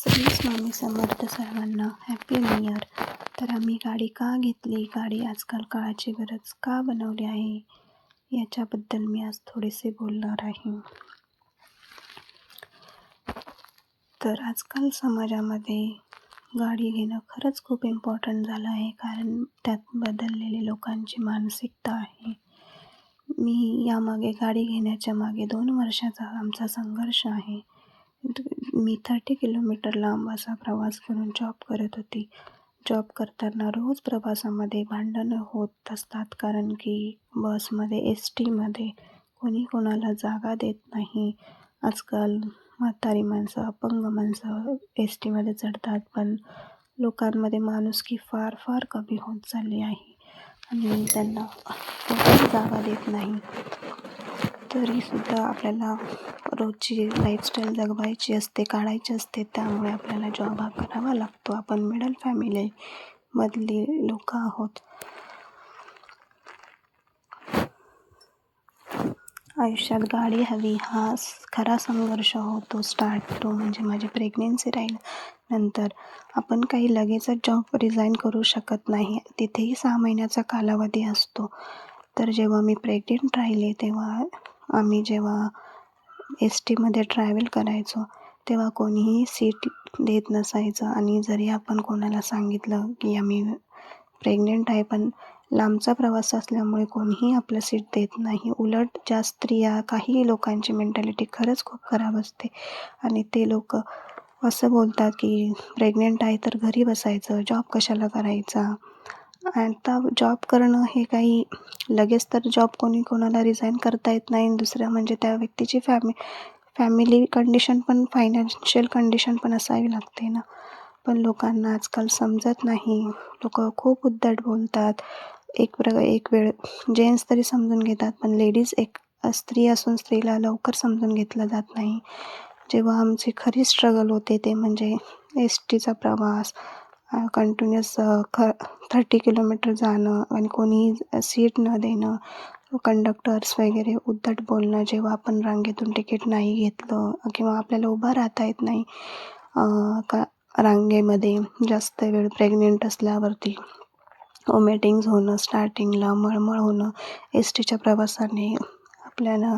श्री स्वामी समर्थ सर्वांना happy new year. तर आम्ही गाडी का घेतली, गाडी आजकाल काळाची गरज का बनवली आहे, याच्याबद्दल मी आज थोडेसे बोलणार आहे. तर आजकाल समाजामध्ये गाडी घेणं खरंच खूप इम्पॉर्टंट झालं आहे, कारण त्यात बदललेली लोकांची मानसिकता आहे. मी यामागे गाडी घेण्याच्या मागे 2 वर्षाचा आमचा संघर्ष आहे. मी 30 किलोमीटर लांब असा प्रवास करून जॉब करत होती. जॉब करताना रोज प्रवासामध्ये भांडणं होत असतात, कारण की बसमध्ये, एस-टीमध्ये कोणी कोणाला जागा देत नाही. आजकाल म्हातारी माणसं, अपंग माणसं एस-टीमध्ये चढतात, पण लोकांमध्ये माणुसकी फार फार कमी होत चालली आहे आणि त्यांना कोणीच जागा देत नाही. तरीसुद्धा आपल्याला रोजची लाईफस्टाईल जगवायची असते, काढायची असते, त्यामुळे आपल्याला जॉब हा करावा लागतो. आपण मिडल फॅमिलीमधली लोकं आहोत. आयुष्यात गाडी हवी हा खरा संघर्ष होतो. तो म्हणजे माझी प्रेग्नेन्सी राहील. नंतर आपण काही लगेचच जॉब रिझाईन करू शकत नाही. तिथेही 6 महिन्याचा कालावधी असतो. तर जेव्हा मी प्रेग्नेंट राहिले, तेव्हा आम्ही जेव्हा एस-टीमध्ये ट्रॅव्हल करायचो, तेव्हा कोणीही सीट देत नसायचं आणि जरी आपण कोणाला सांगितलं की आम्ही प्रेग्नेंट आहे, पण लांबचा प्रवास असल्यामुळे कोणीही आपलं सीट देत नाही. उलट ज्या स्त्रिया, काही लोकांची मेंटॅलिटी खरंच खूप खराब असते आणि ते लोक असं बोलतात की प्रेग्नेंट आहे तर घरी बसायचं, जॉब कशाला करायचा. आता जॉब करणं हे काही लगेच तर जॉब कोणाला रिझाईन करता येत नाही. दुसरं म्हणजे त्या व्यक्तीची फॅमिली कंडिशन पण, फायनान्शियल कंडिशन पण असावी लागते ना. पण लोकांना आजकाल समजत नाही. लोकं खूप उद्धट बोलतात. एक वेळ जेंट्स तरी समजून घेतात, पण स्त्री असून स्त्रीला लवकर समजून घेतलं जात नाही. जेव्हा आमची खरी स्ट्रगल होते ते म्हणजे एस-टीचा प्रवास, कंटिन्युअस 30 किलोमीटर जाणं आणि कोणीही सीट न देणं, कंडक्टर्स वगैरे उद्धट बोलणं. जेव्हा आपण रांगेतून तिकीट नाही घेतलं किंवा आपल्याला उभं राहता येत नाही रांगेमध्ये जास्त वेळ, प्रेग्नेंट असल्यावरती वॉमिटिंग्स होणं, स्टार्टिंगला मळमळ होणं. एस-टीच्या प्रवासाने आपल्याला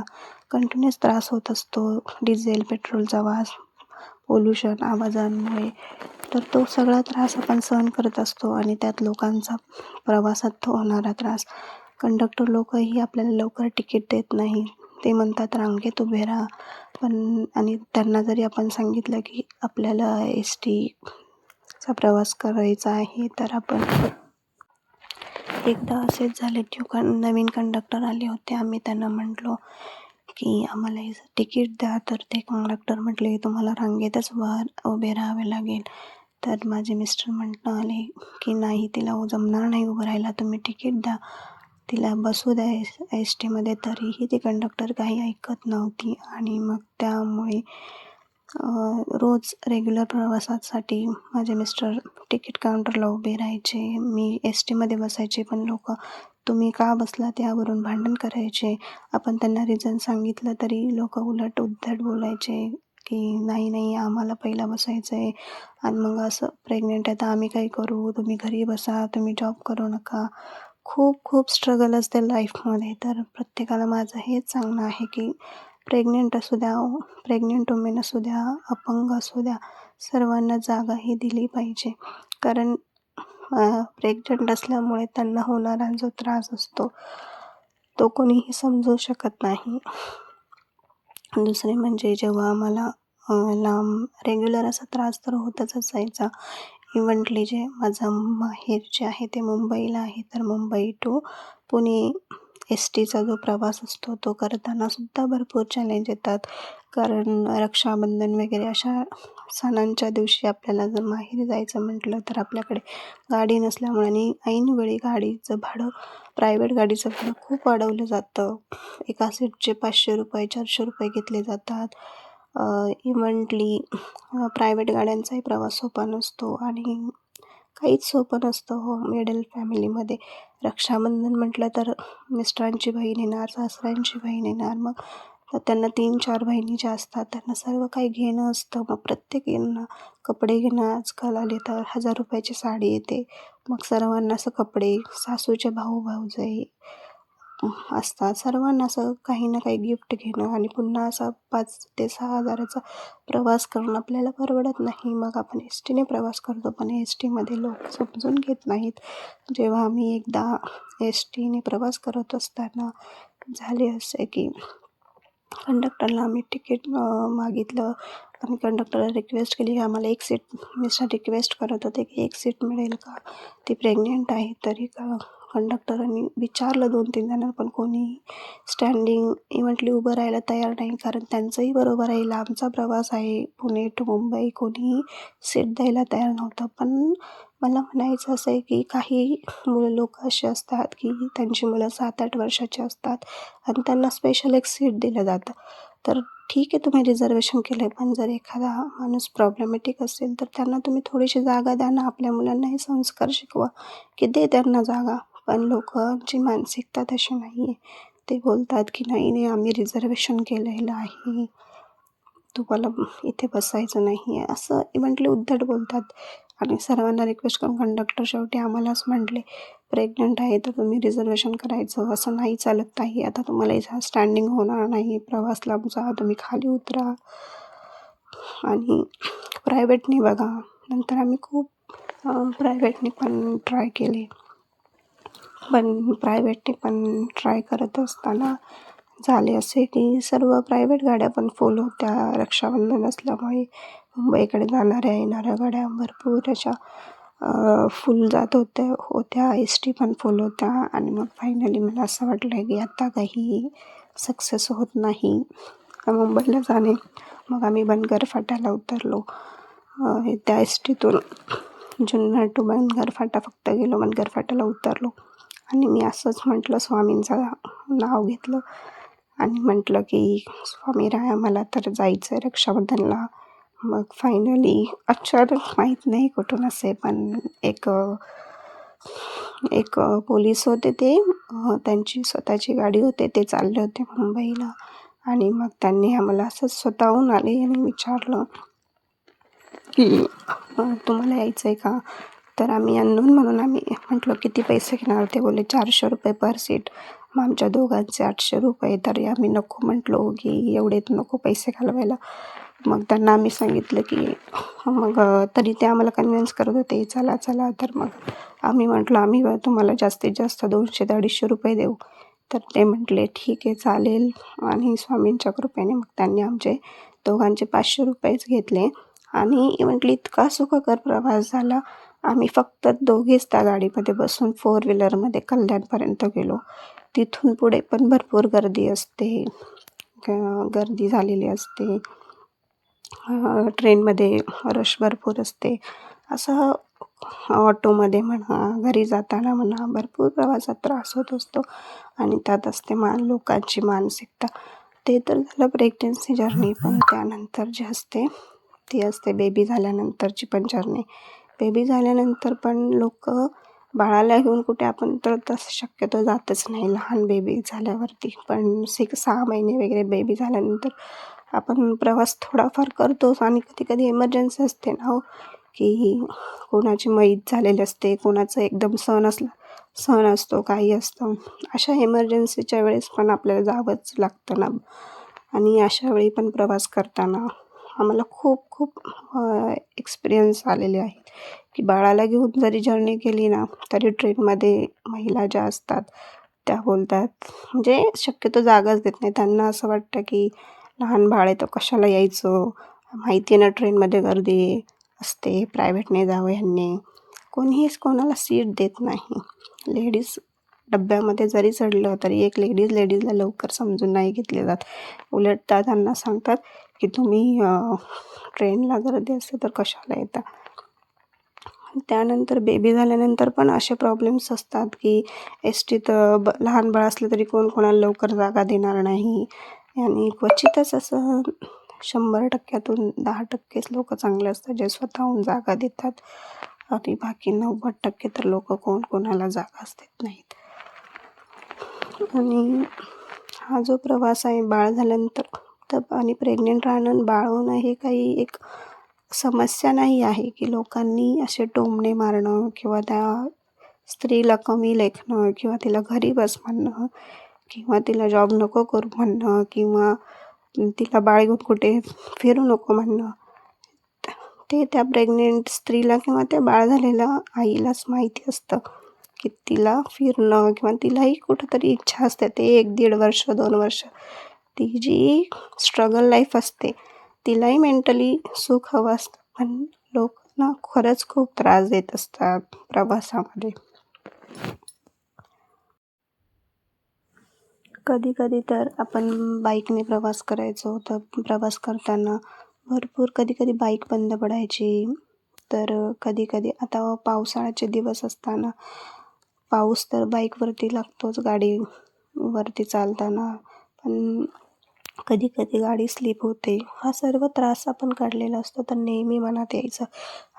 कंटिन्युअस त्रास होत असतो. डिझेल, पेट्रोलचा वास, पोल्युशन, आवाजांमुळे. तर तो सगळा त्रास आपण सहन करत असतो आणि त्यात लोकांचा प्रवासात होणारा त्रास. कंडक्टर लोकही आपल्याला लवकर तिकीट देत नाही. ते म्हणतात रांगेत उभे राहा, आणि त्यांना जरी आपण सांगितलं की आपल्याला एस-टीचा प्रवास करायचा आहे, तर आपण एकदा असेच झाले, नवीन कंडक्टर आले होते. आम्ही त्यांना म्हटलो की आम्हाला तिकीट द्या, तर ते कंडक्टर म्हटले तुम्हाला रांगेतच उभे राहावे लागेल. तर माझे मिस्टर आले की नाही, तिला जमणार नाही उभं राहायला, तुम्ही तिकीट द्या, तिला बसू द्या एस-टीमध्ये. तरीही ती कंडक्टर काही ऐकत नव्हती आणि मग त्यामुळे रोज रेग्युलर प्रवासासाठी माझे मिस्टर तिकीट काउंटरला उभे राहायचे. मी एस-टीमध्ये बसायचे, पण लोक तुम्ही का बसलात यावरून भांडण करायचे. आपण त्यांना रिझन सांगितलं तरी लोक उलट उद्धट बोलायचे की नाही आम्हाला पहिला बसायचं आहे आणि मग असं प्रेग्नेंट आहे तर आम्ही काही करू, तुम्ही घरी बसा, तुम्ही जॉब करू नका. खूप स्ट्रगल असते लाईफमध्ये. तर प्रत्येकाला माझं हेच सांगणं आहे की प्रेग्नेंट असू द्या, प्रेग्नेंट वुमेन असू द्या, अपंग असू द्या, सर्वांना जागा ही दिली पाहिजे. कारण प्रेग्नंट असल्यामुळे त्यांना होणारा जो त्रास असतो तो कोणीही समजू शकत नाही. दुसरे म्हणजे जेव्हा आम्हाला लांब रेग्युलर असा त्रास तर होतच असायचा. इव्हनली जे माझं माहेर जे आहे ते मुंबईला आहे, तर मुंबई टू पुणे एस-टीचा जो प्रवास असतो तो करताना सुद्धा भरपूर चॅलेंज येतात. कारण रक्षाबंधन वगैरे अशा सणांच्या दिवशी आपल्याला जर माहेरी जायचं म्हटलं तर आपल्याकडे गाडी नसल्यामुळे आणि ऐनवेळी गाडीचं भाडं, प्रायव्हेट गाडीचं भाडं खूप वाढवलं जातं. एका सीटचे 500 रुपये, 400 रुपये घेतले जातात. इव्हनली प्रायव्हेट गाड्यांचाही प्रवास सोपा नसतो आणि काहीच सोपं नसतं हो मिडल फॅमिलीमध्ये. रक्षाबंधन म्हटलं तर मिस्टरांची बहीण येणार, सासऱ्यांची बहीण येणार, मग तर त्यांना 3-4 बहिणी असतात, त्यांना सर्व काही घेणं असतं. मग प्रत्येकींना कपडे घेणं, आजकाल आले तर 1000 रुपयाची साडी येते. मग सर्वांना असं कपडे, सासूचे भाऊ-भावजई असतात, सर्वांना असं काही ना काही गिफ्ट घेणं आणि पुन्हा असा 5 ते 6 हजाराचा प्रवास करणं आपल्याला परवडत नाही. मग आपण एस टीने प्रवास करतो, पण एस टीमध्ये लोक समजून घेत नाहीत. जेव्हा आम्ही एकदा एस टीने प्रवास करत असताना झाले असे की कंडक्टरला आम्ही तिकीट मागितलं आणि कंडक्टरला रिक्वेस्ट केली की आम्हाला एक सीट, मिस्टर रिक्वेस्ट करत होते की एक सीट मिळेल का, ती प्रेग्नेंट आहे. तरी कंडक्टरांनी विचारलं 2-3 जणांना, पण कोणीही स्टँडिंग इव्हनली उभं राहायला तयार नाही, कारण त्यांचंही बरोबर आहे, लांबचा प्रवास आहे, पुणे टू मुंबई, कोणीही सीट द्यायला तयार नव्हतं. पण मला म्हणायचं असं आहे की काही लोक असे असतात की त्यांची मुलं 7-8 वर्षाची असतात आणि त्यांना स्पेशल एक सीट दिलं जातं. तर ठीक आहे, तुम्ही रिझर्वेशन केलं आहे, पण जर एखादा माणूस प्रॉब्लेमॅटिक असेल तर त्यांना तुम्ही थोडीशी जागा द्या ना. आपल्या मुलांनाही संस्कार शिकवा की दे त्यांना जागा. पण लोकांची मानसिकता तशी नाही आहे. ते बोलतात की नाही आम्ही रिझर्वेशन केलेलं आहे, तुम्हाला इथे बसायचं नाही आहे, असं इव्हनली उद्धट बोलतात. आणि सर्वांना रिक्वेस्ट करून कंडक्टर शेवटी आम्हालाच म्हटले, प्रेग्नंट आहे तर तुम्ही रिझर्वेशन करायचं, असं नाही चालत ताई, आता तुम्हाला इथं स्टँडिंग होणार नाही, प्रवास लांबचा, तुम्ही खाली उतरा आणि प्रायव्हेटने बघा. नंतर आम्ही खूप प्रायव्हेटने पण ट्राय केले, पण प्रायव्हेटने पण ट्राय करत असताना झाले असे की सर्व प्रायव्हेट गाड्या पण फुल होत्या. रक्षाबंधन असल्यामुळे मुंबईकडे जाणाऱ्या येणाऱ्या गाड्या भरपूर अशा फुल जात होत्या. एस टी पण फुल होत्या. आणि मग फायनली मला असं वाटलं की आता काही सक्सेस होत नाही मुंबईला जाणे. मग आम्ही बनगर फाट्याला उतरलो. त्या एस टीतून जुन्नर टू बनगर फाटा फक्त गेलो, बनगर फाट्याला उतरलो आणि मी असंच म्हटलं, स्वामींचं नाव घेतलं आणि म्हटलं की स्वामी राया, मला तर जायचं आहे रक्षाबंधनला. मग फायनली अचानक माहीत नाही कुठून असे, पण एक पोलीस होते, ते त्यांची स्वतःची गाडी होते, ते चालले होते मुंबईला. आणि मग त्यांनी आम्हाला असंच स्वतःहून आले आणि विचारलं की तुम्हाला यायचं आहे का. तर आम्ही अननोन म्हणून आम्ही म्हटलं किती पैसे घेणार. ते बोलले 400 रुपये पर सीट. मग आमच्या दोघांचे 800 रुपये. तरी आम्ही नको म्हटलो की एवढे नको पैसे घालवायला. मग त्यांना आम्ही सांगितलं की मग तरी ते आम्हाला कन्व्हिन्स करत होते, चला चला. तर मग आम्ही म्हटलं आम्ही तुम्हाला जास्तीत जास्त 200-250 रुपये देऊ. तर ते म्हटले ठीक आहे चालेल. आणि स्वामींच्या कृपेने मग त्यांनी आमचे दोघांचे 500 रुपयेच घेतले. आणि म्हटली इतका सुखकर प्रवास झाला. आम्ही फक्त दोघेच त्या गाडीमध्ये बसून 4 व्हीलरमध्ये कल्याणपर्यंत गेलो. तिथून पुढे पण भरपूर गर्दी असते, गर्दी झालेली असते. ट्रेनमध्ये रश भरपूर असते. असं ऑटोमध्ये म्हणा, घरी जाताना म्हणा, भरपूर प्रवासात त्रास होत असतो. आणि त्यात असते लोकांची मानसिकता. ते तर झालं प्रेग्नन्सी जर्नी. पण त्यानंतर जे असते ती असते बेबी झाल्यानंतरची पण जर्नी. बेबी झाल्यानंतर पण लोक बाळाला घेऊन कुठे, आपण तर तसं शक्यतो जातच नाही लहान बेबी झाल्यावरती. पण 6 महिने वगैरे बेबी झाल्यानंतर आपण प्रवास थोडाफार करतोच. आणि कधी कधी इमर्जन्सी असते ना हो, की कोणाची मैत झालेली असते, कोणाचं एकदम सण असतो, काही असतं. अशा इमर्जन्सीच्या वेळेस पण आपल्याला जावंच लागतं ना. आणि अशा वेळी पण प्रवास करताना आम्हाला खूप एक्सपिरियन्स आलेले आहेत की बाळाला घेऊन जरी जर्नी केली ना, तरी ट्रेनमध्ये महिला ज्या असतात त्या बोलतात, म्हणजे शक्यतो जागाच देत नाही. त्यांना असं वाटतं की लहान बाळ आहे तर कशाला यायचं, माहिती आहे ना ट्रेनमध्ये गर्दी असते, प्रायव्हेटने जावं ह्यांनी. कोणीच कोणाला सीट देत नाही. लेडीज डब्यामध्ये जरी चढलं तरी एक लेडीजला लवकर समजून नाही घेतले जात. उलट त्यांना सांगतात की तुम्ही ट्रेनला गर्दी असते तर कशाला येता. त्यानंतर बेबी झाल्यानंतर पण असे प्रॉब्लेम्स असतात की एस टीत लहान बाळ असलं तरी कोणाला लवकर जागा देणार नाही. आणि क्वचितच असं 100%तून 10%च लोक चांगले असतात जे स्वतःहून जागा देतात. आणि बाकी 90% तर लोक कोणाला जागाच देत नाहीत. आणि हा जो प्रवास आहे बाळ झाल्यानंतर तर आणि प्रेग्नेंट राहणं आणि बाळ होणं हे काही एक समस्या नाही आहे की लोकांनी असे टोमणे मारणं किंवा त्या स्त्रीला कमी लेखणं किंवा तिला घरी बस म्हणणं किंवा तिला जॉब नको करू म्हणणं किंवा तिला बाळ घेऊन कुठे फिरू नको म्हणणं. ते त्या प्रेग्नेंट स्त्रीला किंवा त्या बाळ झालेल्या आईलाच माहिती असतं की तिला फिरणं किंवा तिलाही कुठंतरी इच्छा असते. ते 1-1.5 वर्ष 2 वर्ष ती जी स्ट्रगल लाईफ असते तिलाही मेंटली सुख हवं असतं. पण लोकांना खरंच खूप त्रास देत असतात प्रवासामध्ये. कधी तर आपण बाईकने प्रवास करायचो तर प्रवास करताना भरपूर कधी बाईक बंद पडायची. तर कधी आता पावसाळ्याचे दिवस असताना पाऊस तर बाईकवरती लागतोच गाडीवरती चालताना. पण कधी गाडी स्लिप होते. हा सर्व त्रास आपण काढलेला असतो. तर नेहमी मनात यायचं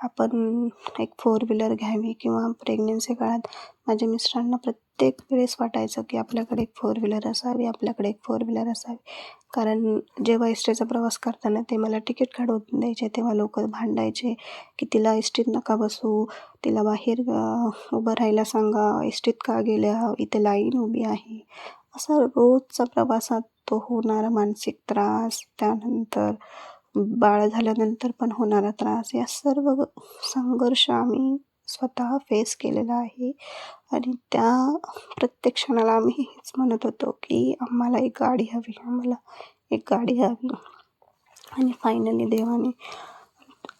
आपण एक 4 व्हीलर घ्यावी किंवा प्रेग्नन्सी काळात माझ्या मिस्टरांना प्रत्येक वेळेस वाटायचं की आपल्याकडे एक 4 व्हीलर असावी, आपल्याकडे एक 4 व्हीलर असावी. कारण जेव्हा एस-टीचा प्रवास करताना ते मला तिकीट काढून द्यायचे तेव्हा लोकं भांडायचे की तिला एस-टीत नका बसवू, तिला बाहेर उभं राहायला सांगा, एस-टीत का गेल्या, इथे लाईन उभी आहे. असा रोजचा प्रवासात तो होणारा मानसिक त्रास, त्यानंतर बाळ झाल्यानंतर पण होणारा त्रास, या सर्व संघर्ष आम्ही स्वतः फेस केलेला आहे. आणि त्या प्रत्येक क्षणाला आम्ही हेच म्हणत होतो की आम्हाला एक गाडी हवी, आम्हाला एक गाडी हवी. आणि फायनली देवाने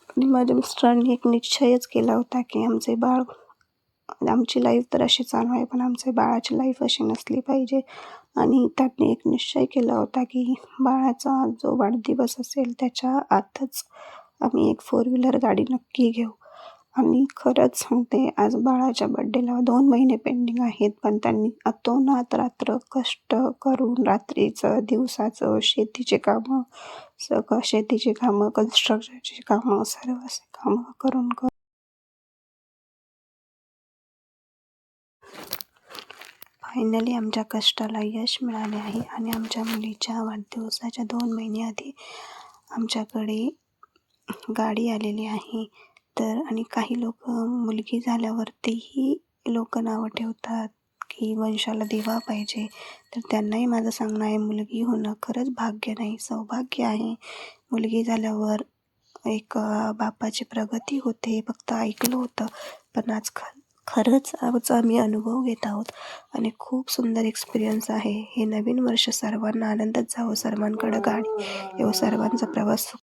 आणि माझ्या मिस्टरांनी एक निश्चयच केला होता की आमची लाईफ तर अशी चालू आहे पण आमच्या बाळाची लाईफ अशी नसली पाहिजे. आणि त्यांनी एक निश्चय केला होता की बाळाचा जो वाढदिवस असेल त्याच्या आतच आम्ही एक 4 व्हीलर गाडी नक्की घेऊ. आणि खरंच सांगते आज बाळाच्या बड्डेला 2 महिने पेंडिंग आहेत. पण त्यांनी अतोनात रात्र कष्ट करून रात्रीचं, दिवसाचं शेतीची कामं, कन्स्ट्रक्शनची कामं, सर्व असे कामं करून फायनली आमच्या कष्टाला यश मिळाले आहे. आणि आमच्या मुलीच्या वाढदिवसाच्या 2 महिने आधी आमच्याकडे गाडी आलेली आहे. तर आणि काही मुलगी झाल्यावरतीही नावं ठेवतात की वंशाला दिवा पाहिजे. तर त्यांनाही माझं सांगणं आहे मुलगी होणं खरंच भाग्य नाही, सौभाग्य आहे. मुलगी झाल्यावर एक बापाची प्रगती होते. फक्त ऐकलं होतं पण आज खरंच आम्ही अनुभव घेत आहोत आणि खूप सुंदर एक्सपिरियन्स आहे. हे नवीन वर्ष सर्वांना आनंदात जावं, सर्वांकडं गाडी येवो, सर्वांचा प्रवास